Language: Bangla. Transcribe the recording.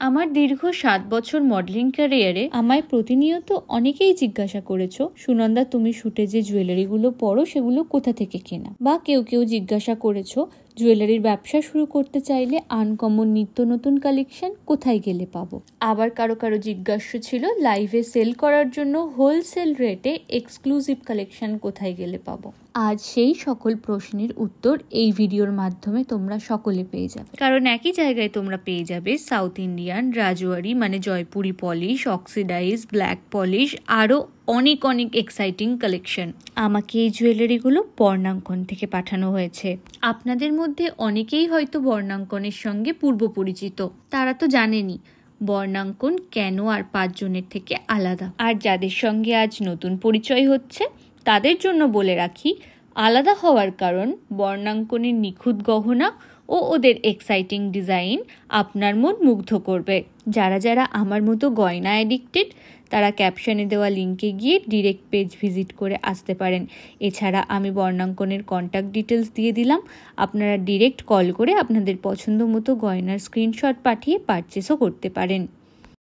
আমার দীর্ঘ 7 বছর মডেলিং ক্যারিয়ারে আমায় প্রতিনিয়ত অনেকেই জিজ্ঞাসা করেছো, সুনন্দা তুমি শুটে যে জুয়েলারিগুলো পরো সেগুলো কোথা থেকে কেনা, বা কেউ কেউ জিজ্ঞাসা করেছো জুয়েলারির ব্যবসা শুরু করতে চাইলে আনকমন নিত্য নতুন কালেকশন কোথায় গেলে পাবো। আবার কারো কারো জিজ্ঞাসা ছিল লাইভে সেল করার জন্য হোলসেল রেটে এক্সক্লুসিভ কালেকশন কোথায় গেলে পাবো। আজ সেই সকল প্রশ্নের উত্তর এই ভিডিওর মাধ্যমে তোমরা সকলে পেয়ে যাবে, কারণ একই জায়গায় তোমরা পেয়ে যাবে সাউথ ইন্ডিয়ান, রাজওয়ারি মানে Jaipuri polish, oxidise, black polish, আরও অনেক অনেক এক্সাইটিং কালেকশন। আমাকে এই জুয়েলারিগুলো বর্ণাঙ্কন থেকে পাঠানো হয়েছে। আপনাদের মধ্যে অনেকেই হয়তো বর্ণাঙ্কনের সঙ্গে পূর্ব পরিচিত, তারা তো জানেনই বর্ণাঙ্কন কেন আর 5 জনের থেকে আলাদা। আর যাদের সঙ্গে আজ নতুন পরিচয় হচ্ছে তাদের জন্য বলে রাখি, আলাদা হওয়ার কারণ বর্ণাঙ্কনের নিখুঁত গহনা ও ওদের এক্সাইটিং ডিজাইন আপনার মন মুগ্ধ করবে। যারা যারা আমার মতো গয়না অ্যাডিক্টেড তারা ক্যাপশনে দেওয়া লিঙ্কে গিয়ে ডিরেক্ট পেজ ভিজিট করে আসতে পারেন। এছাড়া আমি বর্ণাঙ্কনের কন্ট্যাক্ট ডিটেলস দিয়ে দিলাম, আপনারা ডিরেক্ট কল করে আপনাদের পছন্দ মতো গয়নার স্ক্রিনশট পাঠিয়ে পারচেসও করতে পারেন।